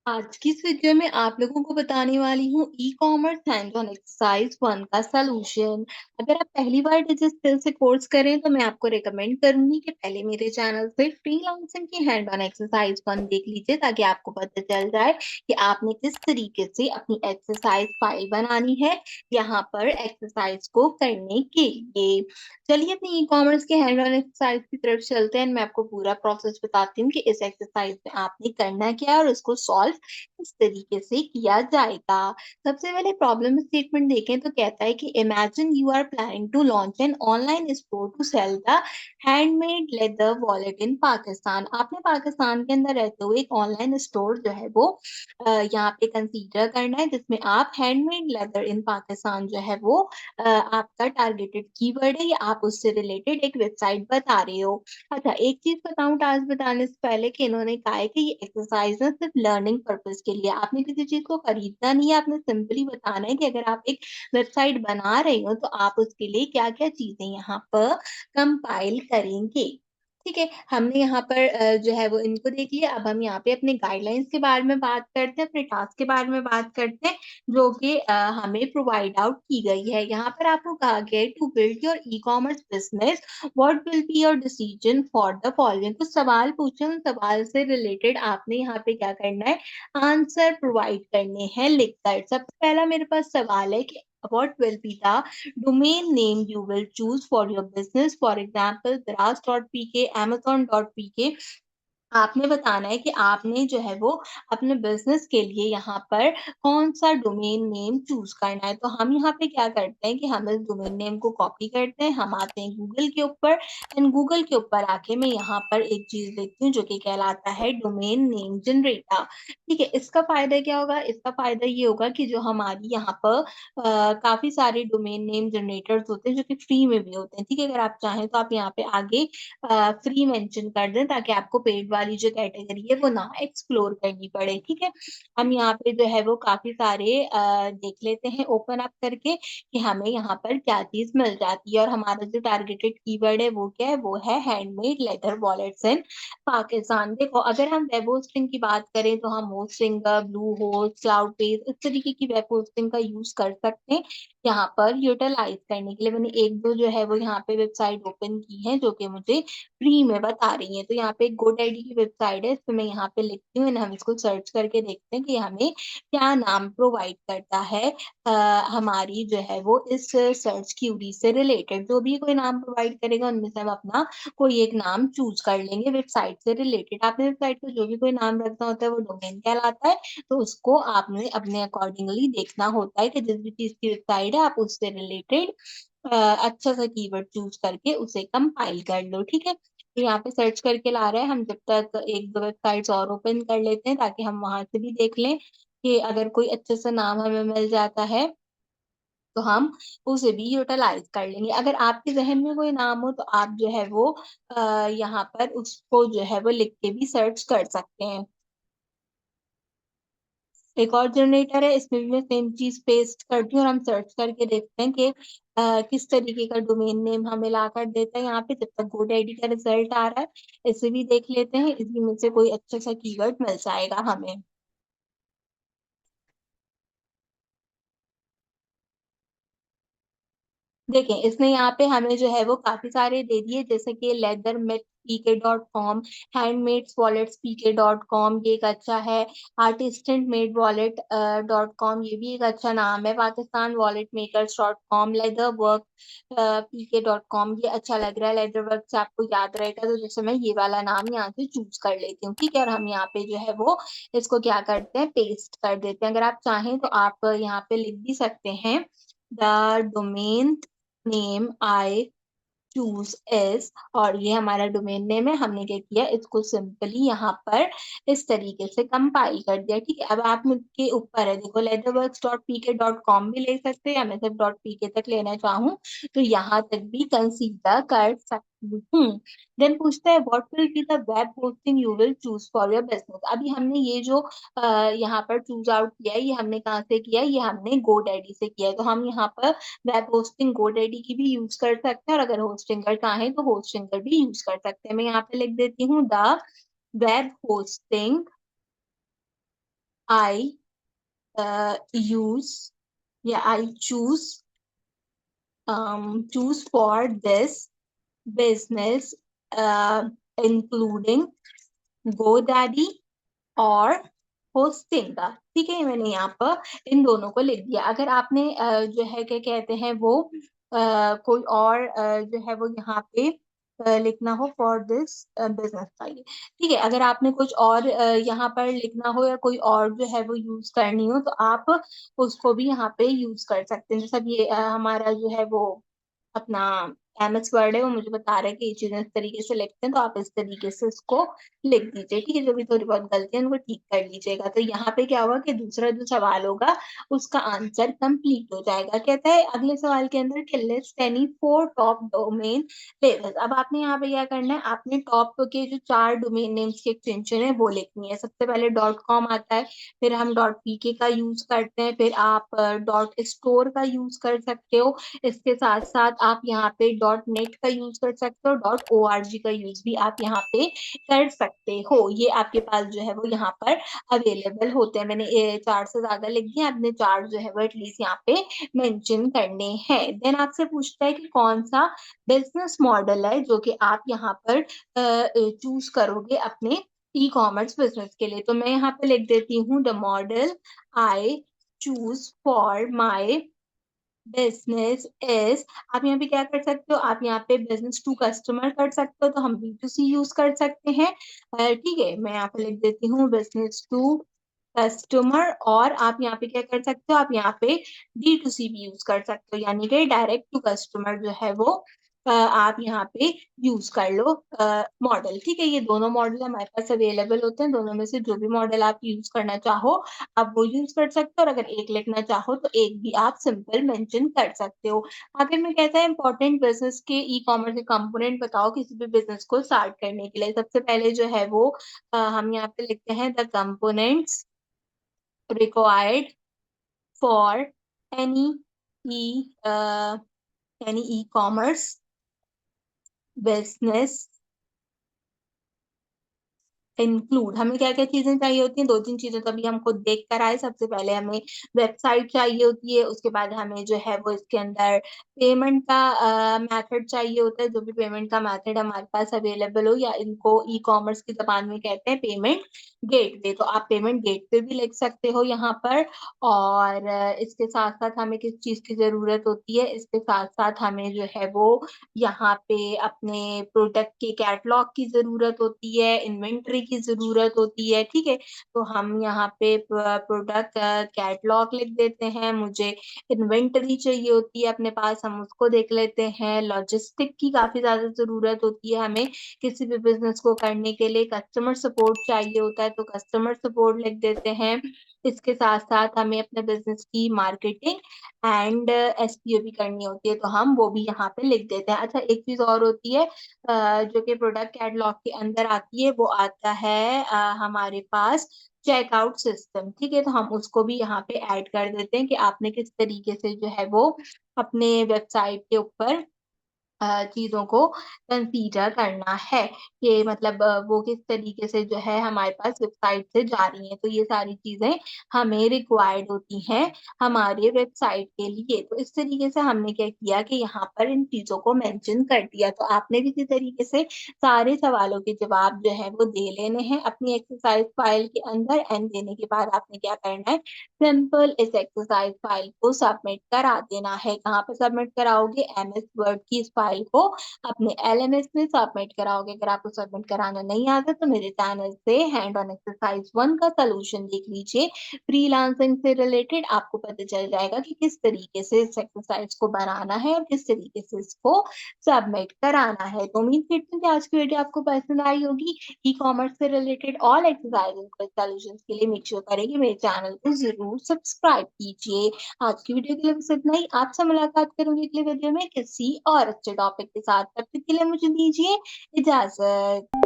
आज की इस वीडियो में आप लोगों को बताने वाली हूँ ई-कॉमर्स हैंड ऑन एक्सरसाइज 1 का सॉल्यूशन। अगर आप पहली बार डिजिटल स्किल से कोर्स करें तो मैं आपको रिकमेंड करूंगी कि पहले मेरे चैनल से फ्रीलांसिंग की हैंड ऑन एक्सरसाइज 1 देख लीजिए ताकि आपको पता चल जाए कि आपने किस तरीके से अपनी एक्सरसाइज फाइल बनानी है यहाँ पर एक्सरसाइज को करने के लिए। चलिए अपनी ई-कॉमर्स के हैंड ऑन एक्सरसाइज की तरफ चलते हैं। मैं आपको पूरा प्रोसेस बताती हूँ कि इस एक्सरसाइज में आपने करना क्या है और उसको सॉल्व किस तरीके से किया जाएगा। सबसे पहले प्रॉब्लम स्टेटमेंट देखें तो कहता है कि imagine you are planning to launch an online store to sell the handmade leather wallet in Pakistan. आपने पाकिस्तान के अंदर रहते हुए एक ऑनलाइन स्टोर जो है वो यहाँ पे कंसीडर करना है जिसमें आप हैंडमेड लेदर इन पाकिस्तान जो है वो आपका टारगेटेड कीवर्ड है या आप उससे रिलेटेड एक वेबसाइट बता रहे हो। अच्छा, एक चीज बताऊं टास्क बताने से पहले कि इन्होंने कहा है कि ये एक्सरसाइज ना सिर्फ लर्निंग पर्पस के लिए, आपने किसी चीज को खरीदना नहीं है, आपने सिंपली बताना है कि अगर आप एक वेबसाइट बना रहे हो तो आप उसके लिए क्या क्या चीजें यहाँ पर कंपाइल करेंगे। ठीक है, हमने यहाँ पर जो है वो इनको देख लिया। अब हम यहाँ पे अपने गाइडलाइंस के बारे में बात करते हैं, अपने टास्क के बारे में बात करते हैं जो कि हमें प्रोवाइड आउट की गई है। यहाँ पर आपको कहा गया है to build your e commerce business what will be your decision for the following. कुछ सवाल पूछे, उन सवाल से रिलेटेड आपने यहाँ पे क्या करना है, आंसर प्रोवाइड करने हैं लिखकर। सबसे पहला मेरे पास सवाल है कि what will be the domain name you will choose for your business, for example Daraz.pk, Amazon.pk। आपने बताना है कि आपने जो है वो अपने बिजनेस के लिए यहाँ पर कौन सा डोमेन नेम चूज करना है। तो हम यहाँ पे क्या करते हैं कि हम इस डोमेन नेम को कॉपी करते हैं, हम आते हैं गूगल के ऊपर एंड गूगल के ऊपर आके मैं यहाँ पर एक चीज लिखती हूँ जो कि कहलाता है डोमेन नेम जनरेटर। ठीक है, इसका फायदा क्या होगा, इसका फायदा ये होगा कि जो हमारी यहाँ पर काफी सारे डोमेन नेम जनरेटर्स होते हैं जो कि फ्री में भी होते हैं। ठीक है, अगर आप चाहें तो आप यहाँ पे आगे फ्री मेंशन कर दें ताकि आपको पेड वाली जो कैटेगरी है वो ना एक्सप्लोर करनी पड़े। ठीक है, हम यहाँ पे जो है वो काफी सारे देख लेते हैं ओपन अप करके कि हमें यहाँ पर क्या चीज मिल जाती है। और हमारा जो टारगेटेड कीवर्ड है वो क्या है, वो है हैंडमेड लेदर वॉलेट्स इन पाकिस्तान। देखो, अगर हम वेब होस्टिंग की बात करें तो हम hosting, blue host, cloud base, इस तरीके की वेब होस्टिंग का यूज कर सकते हैं यहाँ पर यूटिलाइज करने के लिए। मैंने एक दो जो है वो यहाँ पे वेबसाइट ओपन की है जो कि मुझे फ्री में बता रही है। तो यहाँ पे GoDaddy की वेबसाइट है, इसमें मैं यहाँ पे लिखती हूँ, हम इसको सर्च करके देखते हैं कि हमें क्या नाम प्रोवाइड करता है हमारी जो है वो इस सर्च क्यूरी से रिलेटेड। जो भी कोई नाम प्रोवाइड करेगा उनमें से हम अपना कोई एक नाम चूज कर लेंगे वेबसाइट से रिलेटेड। आपने वेबसाइट को जो भी कोई नाम रखना होता है वो डोमेन कहलाता है, तो उसको आपने अपने अकॉर्डिंगली देखना होता है कि जिस भी चीज की वेबसाइट है आप उससे रिलेटेड अच्छा सा कीवर्ड चूज करके उसे कंपाइल कर लो। ठीक है, तो यहाँ पे सर्च करके ला रहा है। हम जब तक एक दो वेबसाइट्स और ओपन कर लेते हैं ताकि हम वहां से भी देख लें कि अगर कोई अच्छे से नाम हमें मिल जाता है तो हम उसे भी यूटिलाइज कर लेंगे। अगर आपके जहन में कोई नाम हो तो आप जो है वो यहाँ पर उसको जो है वो लिख के भी सर्च कर सकते हैं। एक और जनरेटर है, इसमें भी मैं सेम चीज पेस्ट करती हूँ और हम सर्च करके देखते हैं कि किस तरीके का डोमेन नेम हमें ला कर देता है। यहाँ पे जब तक GoDaddy का रिजल्ट आ रहा है इसे भी देख लेते हैं, इसी में से कोई अच्छा सा कीवर्ड मिल जाएगा हमें। देखें, इसने यहाँ पे हमें जो है वो काफी सारे दे दिए जैसे कि leather met pk.com, handmades wallets pk.com, ये एक अच्छा है। आर्टिस्टेंट मेड वॉलेट .com, ये भी एक अच्छा नाम है। Pakistan wallet makers .com, leather work pk.com, ये अच्छा लग रहा है। लेदर वर्क से आपको याद रहेगा तो जैसे मैं ये वाला नाम यहाँ से चूज कर लेती हूँ। ठीक है, और हम यहाँ पे जो है वो इसको क्या करते हैं, पेस्ट कर देते हैं। अगर आप चाहें तो आप यहाँ पे लिख भी सकते हैं the domain name I choose S, और ये हमारा डोमेन नेम है। हमने क्या किया, इसको सिंपली यहाँ पर इस तरीके से कंपाइल कर दिया। ठीक है, अब आप मुझके ऊपर है, देखो leatherworks.pk.com भी ले सकते हैं या मैं सिर्फ .pk तक लेना चाहूँ तो यहाँ तक भी कंसीडर कर सकते हम्म। देन पूछता है what will be the web hosting you will choose for your business. अभी हमने ये जो यहाँ पर चूज आउट किया है, ये हमने कहाँ से किया है, ये हमने गोडैडी से किया है। तो हम यहाँ पर वेब होस्टिंग गोडैडी की भी यूज कर सकते हैं, और अगर होस्टिंगर चाहें तो होस्टिंगर भी यूज कर सकते हैं। मैं यहाँ पे लिख देती हूँ the web hosting I use या I choose for this business including GoDaddy और होस्टिंग का। ठीक है, मैंने यहाँ पर इन दोनों को लिख दिया। अगर आपने जो है क्या कहते हैं वो कोई और जो है वो यहाँ पे लिखना हो फॉर दिस बिजनेस चाहिए। ठीक है, अगर आपने कुछ और यहाँ पर लिखना हो या कोई और जो है वो यूज करनी हो तो आप उसको भी यहाँ पे यूज कर सकते हैं। जैसे अब ये हमारा जो है वो अपना एमएस वर्ड है, वो मुझे बता रहा है कि ये चीजें इस तरीके से लिखते हैं, तो आप इस तरीके से इसको लिख दीजिए। ठीक है, जो भी थोड़ी बहुत गलती है उनको ठीक कर लीजिएगा। तो यहाँ पे क्या होगा कि दूसरा जो सवाल होगा उसका आंसर कंप्लीट हो जाएगा। कहता है अगले सवाल के अंदर कि list any 4 top domain names. अब आपने यहाँ पे क्या करना है, आपने टॉप के जो 4 डोमेन नेम्स की एक्सटेंशन है वो लिखनी है। सबसे पहले डॉट कॉम आता है, फिर हम डॉट पीके का यूज करते हैं, फिर आप डॉट स्टोर का यूज कर सकते हो। इसके साथ साथ आप यहाँ पे डॉट नेट का यूज कर सकते हो, डॉट ओआरजी का यूज भी आप यहाँ पे कर सकते हो। ये आपके पास जो है वो यहाँ पर अवेलेबल होते हैं। मैंने ये 4 से ज्यादा लिख दिया, आपने 4 जो है वो एटलीस्ट यहाँ पे मेंशन करने हैं। देन आपसे पूछता है कि कौन सा बिजनेस मॉडल है जो कि आप यहाँ पर चूज करोगे अपने ई कॉमर्स बिजनेस के लिए। तो मैं यहाँ पे लिख देती हूँ the model I choose for my business is. आप यहाँ पे क्या कर सकते हो, आप यहाँ पे बिजनेस टू कस्टमर कर सकते हो, तो हम B2C यूज कर सकते हैं। ठीक है, मैं यहाँ पे लिख देती हूँ बिजनेस टू कस्टमर। और आप यहाँ पे क्या कर सकते हो, आप यहाँ पे D2C भी यूज कर सकते हो, यानी कि डायरेक्ट टू कस्टमर जो है वो आप यहाँ पे यूज कर लो मॉडल। ठीक है, ये दोनों मॉडल हमारे पास अवेलेबल होते हैं। दोनों में से जो भी मॉडल आप यूज करना चाहो आप वो यूज कर सकते हो, और अगर एक लिखना चाहो तो एक भी आप सिंपल मेंशन कर सकते हो। आखिर में कहता है इंपॉर्टेंट बिजनेस के ई कॉमर्स के कंपोनेंट बताओ किसी भी बिजनेस को स्टार्ट करने के लिए। सबसे पहले जो है वो हम यहाँ पे लिखते हैं the components required for any e any e-commerce business include. हमें क्या क्या चीजें चाहिए होती हैं, 2-3 चीजें तो अभी हम खुद देख कर आए। सबसे पहले हमें वेबसाइट चाहिए होती है, उसके बाद हमें जो है वो इसके अंदर पेमेंट का मेथड चाहिए होता है। जो भी पेमेंट का मेथड हमारे पास अवेलेबल हो, या इनको ई कॉमर्स की जबान में कहते हैं पेमेंट गेटवे, तो आप पेमेंट गेटवे भी लिख सकते हो यहाँ पर। और इसके साथ साथ हमें किस चीज की जरूरत होती है, इसके साथ साथ हमें जो है वो यहाँ पे अपने प्रोडक्ट के कैटलॉग की जरूरत होती है, इन्वेंटरी की जरूरत होती है। ठीक है, तो हम यहाँ पे प्रोडक्ट कैटलॉग लिख देते हैं। मुझे इन्वेंटरी चाहिए होती है अपने पास, हम उसको देख लेते हैं। लॉजिस्टिक की काफी ज्यादा जरूरत होती है हमें किसी भी बिजनेस को करने के लिए। कस्टमर सपोर्ट चाहिए होता है, तो कस्टमर सपोर्ट लिख देते हैं। इसके साथ साथ हमें अपने बिजनेस की मार्केटिंग एंड एसपीओ भी करनी होती है, तो हम वो भी यहाँ पे लिख देते हैं। अच्छा, एक चीज और होती है जो कि प्रोडक्ट कैटलॉग के अंदर आती है, वो आता है हमारे पास चेकआउट सिस्टम। ठीक है, तो हम उसको भी यहाँ पे ऐड कर देते हैं कि आपने किस तरीके से जो है वो अपने वेबसाइट के ऊपर चीजों को कंसीडर करना है कि मतलब वो किस तरीके से जो है हमारे पास वेबसाइट से जा रही हैं। तो ये सारी चीजें हमें रिक्वायर्ड होती हैं हमारे वेबसाइट के लिए। तो इस तरीके से हमने क्या किया कि यहाँ पर इन चीजों को मेंशन कर दिया। तो आपने भी इसी तरीके से सारे सवालों के जवाब जो है वो दे लेने हैं अपनी एक्सरसाइज फाइल के अंदर। एंड देने के बाद आपने क्या करना है, सिंपल इस एक्सरसाइज फाइल को सबमिट करा देना है। कहाँ पर सबमिट कराओगे, एमएस वर्ड की इस फाइल को अपने एलएमएस में सबमिट कराओगे। अगर आपको सबमिट कराना नहीं आता तो मेरे चैनल से हैंड ऑन एक्सरसाइज 1 का सोल्यूशन देख लीजिए। फ्रीलांसिंग से रिलेटेड आपको पता चल जाएगा कि किस तरीके से इस एक्सरसाइज को बनाना है और किस तरीके से इसको सबमिट कराना है। तो उम्मीद करती हूँ कि आज की वीडियो आपको पसंद आई होगी। ई कॉमर्स से रिलेटेड ऑल एक्सरसाइजेस और सॉल्यूशंस के लिए मेक श्योर करें कि मेरे चैनल को जरूर सब्सक्राइब कीजिए। आज की वीडियो के लिए बस इतना ही। आपसे मुलाकात करूंगी अगले वीडियो में किसी और अच्छे टॉपिक के साथ। तब तक के लिए मुझे दीजिए इजाज़त।